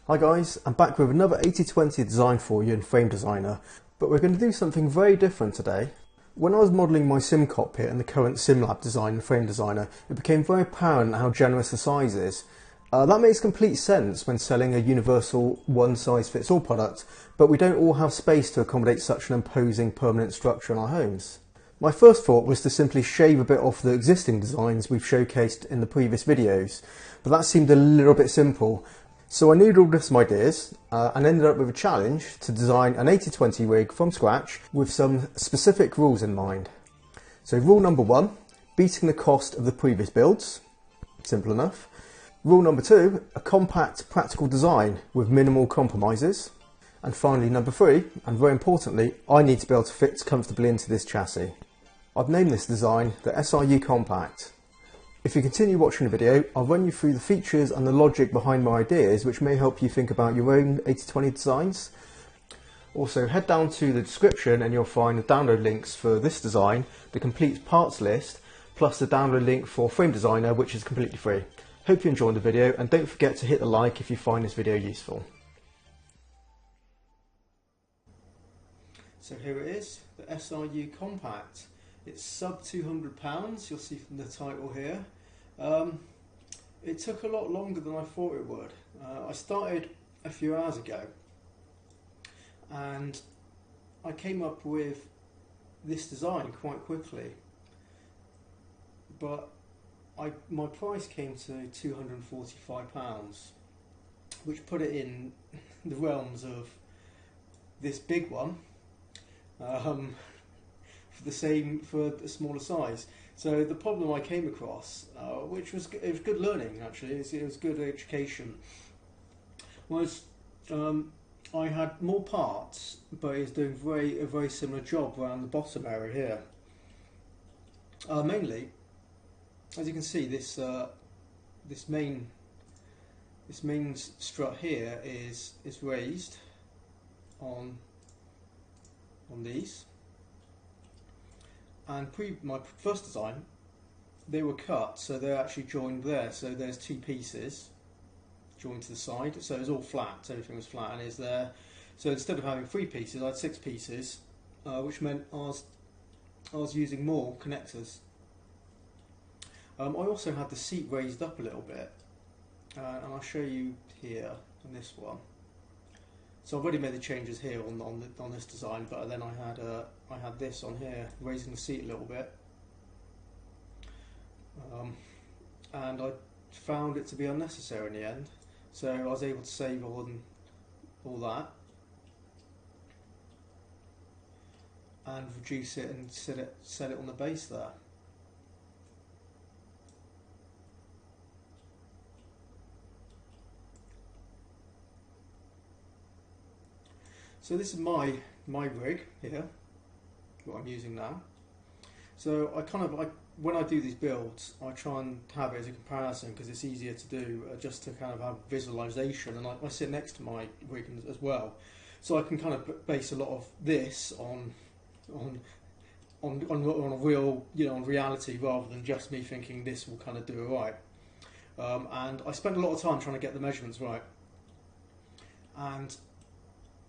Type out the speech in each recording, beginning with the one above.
Hi guys, I'm back with another 80/20 design for you in Frame Designer, but we're going to do something very different today. When I was modelling my sim cockpit and the current SimLab design in Frame Designer, it became very apparent how generous the size is. That makes complete sense when selling a universal one-size-fits-all product, but we don't all have space to accommodate such an imposing permanent structure in our homes. My first thought was to simply shave a bit off the existing designs we've showcased in the previous videos, but that seemed a little bit simple. So I noodled up some ideas and ended up with a challenge to design an 80/20 rig from scratch with some specific rules in mind. So rule number 1, beating the cost of the previous builds. Simple enough. Rule number 2, a compact, practical design with minimal compromises. And finally number 3, and very importantly, I need to be able to fit comfortably into this chassis. I've named this design the SRU COMPACT. If you continue watching the video, I'll run you through the features and the logic behind my ideas, which may help you think about your own 80/20 designs. Also, head down to the description and you'll find the download links for this design, the complete parts list, plus the download link for Frame Designer, which is completely free. Hope you enjoyed the video, and don't forget to hit the like if you find this video useful. So here it is, the SRU COMPACT. It's sub £200, you'll see from the title here. It took a lot longer than I thought it would. I started a few hours ago and I came up with this design quite quickly, but my price came to £245, which put it in the realms of this big one. For a smaller size. So the problem I came across, which was good learning actually, it was good education, was I had more parts, but it's doing a very similar job around the bottom area here. Mainly, as you can see, this main strut here is raised on these. And my first design, they were cut, so they're actually joined there. So there's two pieces joined to the side, so it's all flat, everything was flat and is there. So instead of having 3 pieces, I had 6 pieces, which meant I was using more connectors. I also had the seat raised up a little bit, and I'll show you here on this one. So I've already made the changes here on this design, but then I had this on here, raising the seat a little bit, and I found it to be unnecessary in the end. So I was able to save on all that and reduce it and set it on the base there. So this is my rig here, what I'm using now. So when I do these builds, I try and have it as a comparison because it's easier to do, just to kind of have visualization. And I sit next to my rig as well, so I can kind of base a lot of this on a real, on reality, rather than just me thinking this will kind of do it right. And I spent a lot of time trying to get the measurements right. And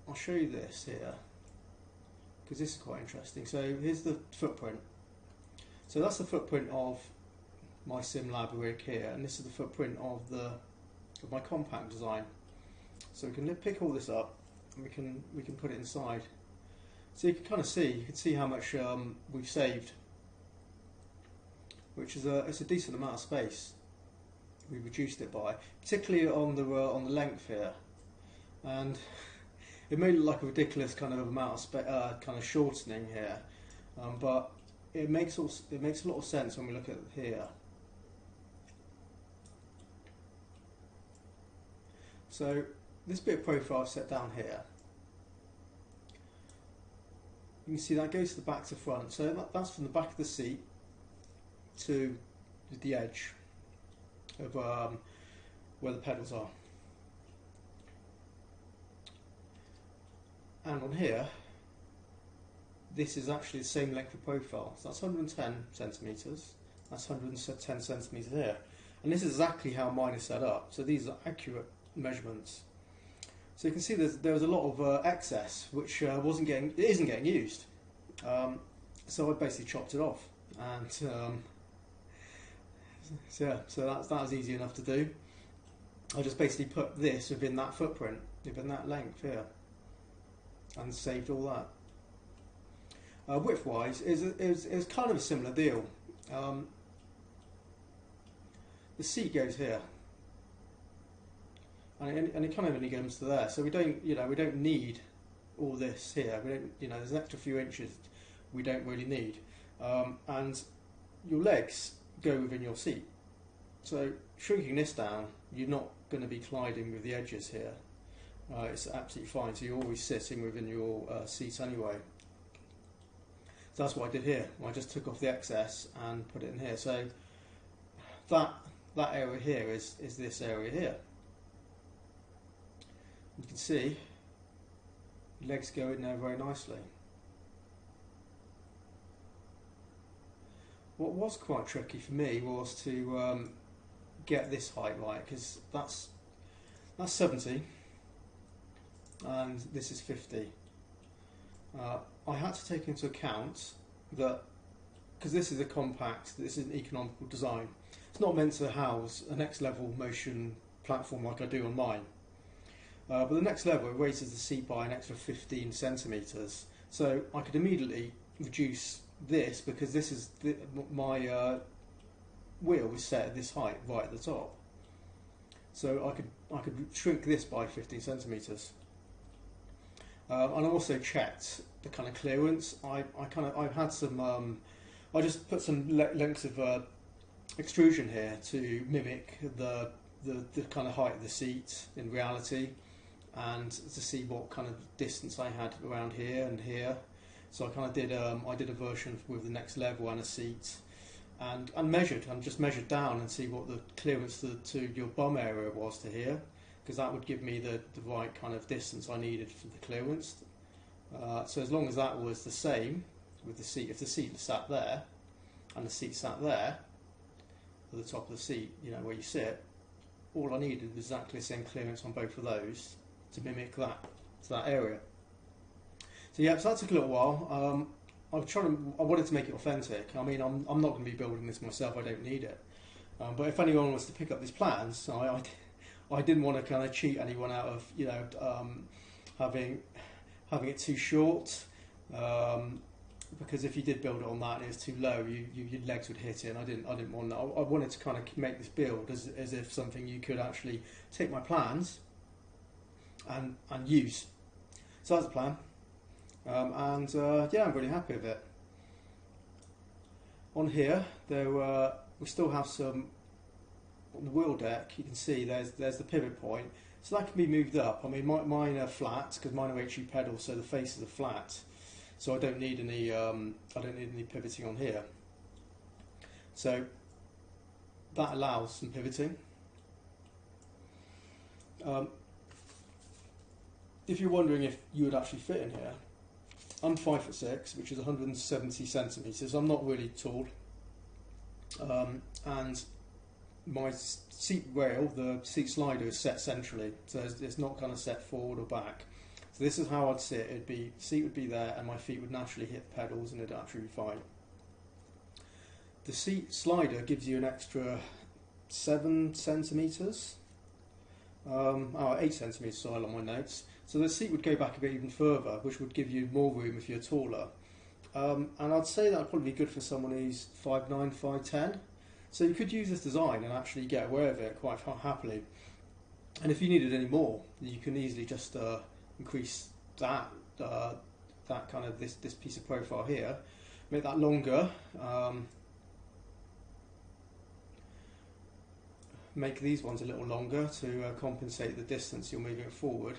I'll show you this here, because this is quite interesting. So here's the footprint. So that's the footprint of my SimLab rig here, and this is the footprint of my compact design. So we can pick all this up and we can put it inside. So you can see how much we've saved, which is it's a decent amount of space we reduced it by, particularly on the length here. And it may look like a ridiculous kind of amount of kind of shortening here, but it makes a lot of sense when we look at here. So this bit of profile I've set down here, you can see that goes to the back to front. So that's from the back of the seat to the edge of where the pedals are. And on here, this is actually the same length of profile. So that's 110 centimetres, that's 110 centimetres here. And this is exactly how mine is set up. So these are accurate measurements. So you can see there was a lot of excess which isn't getting used. So I basically chopped it off, and so that was easy enough to do. I just basically put this within that footprint, within that length here, and saved all that. Width-wise, is kind of a similar deal. The seat goes here, and it kind of only comes to there. So we don't need all this here. We don't, there's an extra few inches we don't really need, and your legs go within your seat. So shrinking this down, you're not going to be colliding with the edges here. It's absolutely fine. So you're always sitting within your seat anyway. So that's what I did here. I just took off the excess and put it in here. So that area here is this area here. You can see legs go in there very nicely. What was quite tricky for me was to get this height right, because that's 70 and this is 50. I had to take into account that, because this is a compact, this is an economical design, it's not meant to house a next level motion platform like I do on mine. But the next level, it raises the seat by an extra 15 centimetres. So I could immediately reduce this, because this is my wheel is set at this height right at the top. So I could shrink this by 15 centimetres. And I also checked the kind of clearance. I've had some. I just put some lengths of extrusion here to mimic the kind of height of the seat in reality, and to see what kind of distance I had around here and here. So I kind of did I did a version with the next level and a seat, and just measured down and see what the clearance to your bum area was to here, because that would give me the right kind of distance I needed for the clearance. So as long as that was the same with the seat, if the seat sat there and the seat sat there at the top of the seat, where you sit, all I needed was exactly the same clearance on both of those to mimic that area. So yeah, so that took a little while. I wanted to make it authentic. I mean, I'm not going to be building this myself. I don't need it. But if anyone wants to pick up these plans, I didn't want to kind of cheat anyone out of having it too short, because if you did build it on that and it was too low, your legs would hit it, and I didn't want that. I wanted to kind of make this build as if something you could actually take my plans and use. So that's the plan, yeah, I'm really happy with it. On here, we still have some. On the wheel deck, you can see there's the pivot point, so that can be moved up. I mean, mine are flat because mine are HE pedals, so the faces are flat. So I don't need any pivoting on here. So that allows some pivoting. If you're wondering if you would actually fit in here, I'm 5'6", which is 170 centimetres. I'm not really tall, and my seat rail, the seat slider, is set centrally, so it's not kind of set forward or back. So this is how I'd sit. The seat would be there, and my feet would naturally hit the pedals, and it'd actually be fine. The seat slider gives you an extra 7 centimetres, 8 centimetres, sorry, on my notes. So the seat would go back a bit even further, which would give you more room if you're taller. And I'd say that would probably be good for someone who's 5'9", 5'10". So you could use this design and actually get away with it quite happily. And if you needed any more, you can easily just increase that kind of this piece of profile here, make that longer, make these ones a little longer to compensate the distance you're moving forward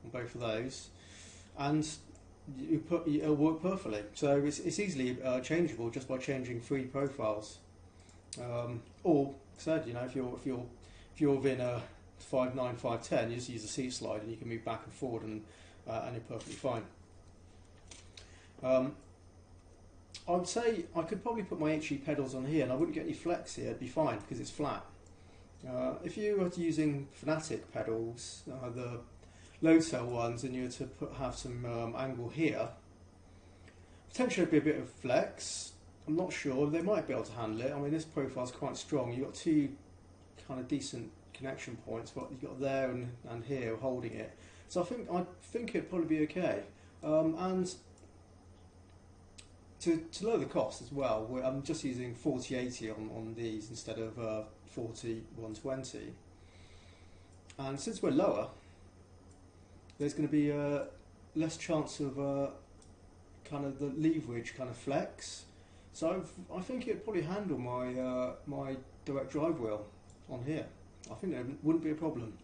on both of those, and it'll work perfectly. So it's easily changeable just by changing 3 profiles. Or said, if you're within a 5'9", 5'10", you just use the seat slide and you can move back and forward, and you're perfectly fine. I would say I could probably put my HE pedals on here and I wouldn't get any flex here. It'd be fine because it's flat. If you were using Fanatec pedals, the load cell ones and you were to have some angle here, potentially there'd be a bit of flex. I'm not sure, they might be able to handle it. I mean, this profile's quite strong. You've got two kind of decent connection points, what you've got there and here holding it. So I think it'd probably be okay. And to lower the cost as well, I'm just using 4080 on these instead of 4120. And since we're lower, there's going to be less chance of kind of the leverage kind of flex. So I think it'd probably handle my my direct drive wheel on here. I think there wouldn't be a problem.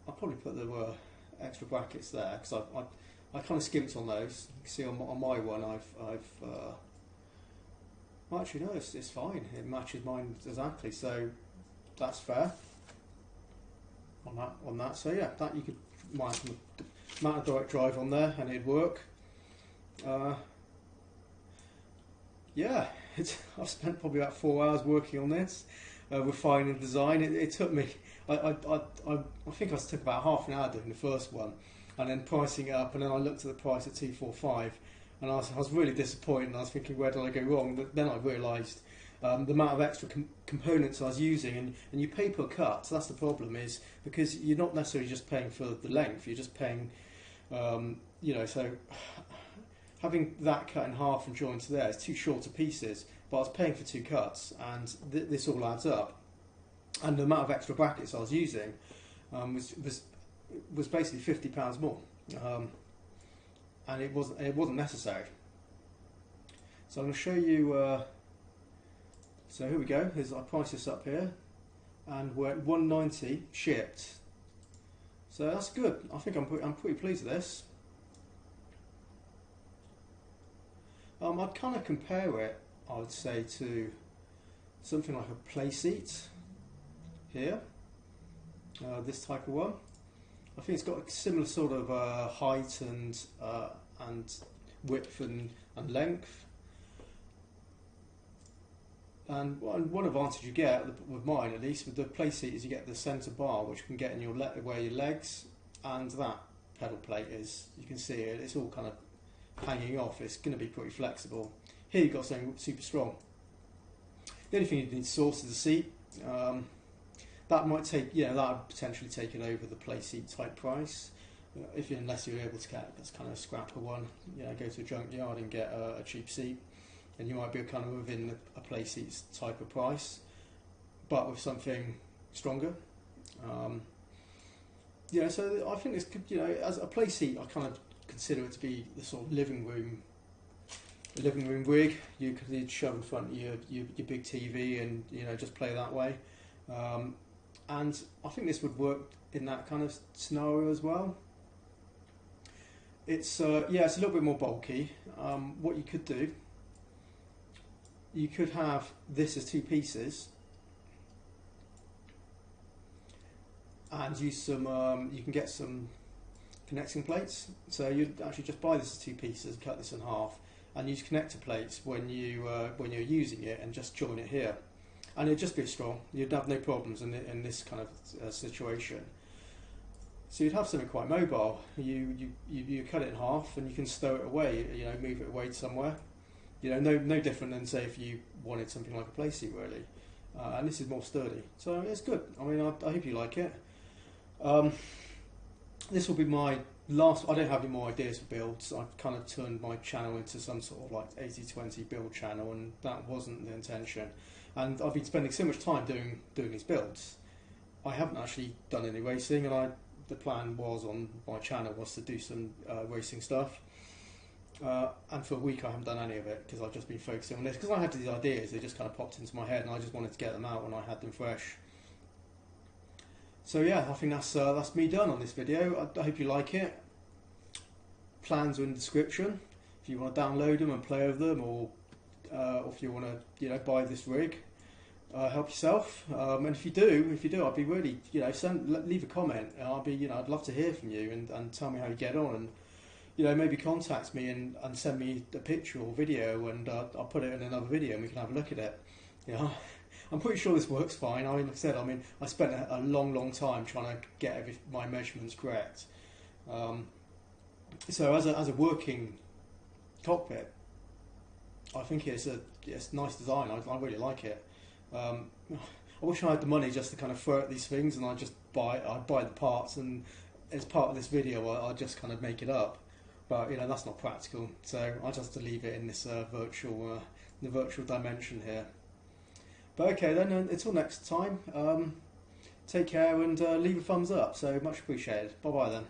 I'll probably put the extra brackets there because I kind of skimped on those. You can see on my one well, actually no, it's fine. It matches mine exactly, so that's fair on that. So yeah, that you could mount a direct drive on there and it'd work. Yeah, I've spent probably about 4 hours working on this, refining the design. It took me, I think I took about half an hour doing the first one, and then pricing it up, and then I looked at the price at 245, and I was really disappointed, and I was thinking, where did I go wrong? But then I realised the amount of extra components I was using, and you pay per cut, so that's the problem, is because you're not necessarily just paying for the length, you're just paying, you know, so having that cut in half and joined to there is two shorter pieces, but I was paying for two cuts, and this all adds up. And the amount of extra brackets I was using was basically £50 more, and it wasn't necessary. So I'm going to show you. So here we go. I price this up here, and we're at 190 shipped. So that's good. I think I'm pretty pleased with this. I'd kind of compare it, I would say, to something like a play seat here, this type of one. I think it's got a similar sort of height and width and length. And one advantage you get with mine, at least with the play seat, is you get the centre bar, which can get in where your legs and that pedal plate is. You can see it; it's all kind of hanging off. It's going to be pretty flexible. Here you've got something super strong. The only thing you need to source is the seat. That might take, that would potentially take it over the play seat type price. Unless you're able to get that's kind of a scrapper one, go to a junkyard and get a cheap seat, and you might be kind of within a play seat type of price, but with something stronger. So I think this could, as a play seat, I kind of consider it to be the sort of living room rig. You could shove in front of your big TV and just play that way. And I think this would work in that kind of scenario as well. It's it's a little bit more bulky. What you could do, you could have this as two pieces, and use some. You can get some connecting plates. So you'd actually just buy this as two pieces, cut this in half, and use connector plates when you're using it, and just join it here. And it'd just be strong. You'd have no problems in this kind of situation. So you'd have something quite mobile. You cut it in half and you can stow it away. Move it away somewhere. No different than, say, if you wanted something like a play seat, really. And this is more sturdy, so it's good. I mean, I hope you like it. This will be my last. I don't have any more ideas for builds. I've kind of turned my channel into some sort of like 80-20 build channel, and that wasn't the intention. And I've been spending so much time doing these builds. I haven't actually done any racing, and the plan was on my channel was to do some racing stuff. And for a week I haven't done any of it because I've just been focusing on this. Because I had these ideas, they just kind of popped into my head, and I just wanted to get them out when I had them fresh. So yeah, I think that's me done on this video. I hope you like it. Plans are in the description if you want to download them and play with them, or if you want to buy this rig. Help yourself, and if you do, I'd be really, leave a comment. I'd love to hear from you and tell me how you get on, and maybe contact me and send me a picture or video, and I'll put it in another video and we can have a look at it. I'm pretty sure this works fine. I mean, like I said, I spent a long time trying to get my measurements correct. So as a working cockpit, I think it's a nice design. I really like it. I wish I had the money just to kind of throw at these things, and I'd buy the parts, and as part of this video I'll just kind of make it up. But you know, that's not practical, so I just have to leave it in this virtual dimension here. But okay then, until next time, take care and leave a thumbs up, so much appreciated. Bye bye then.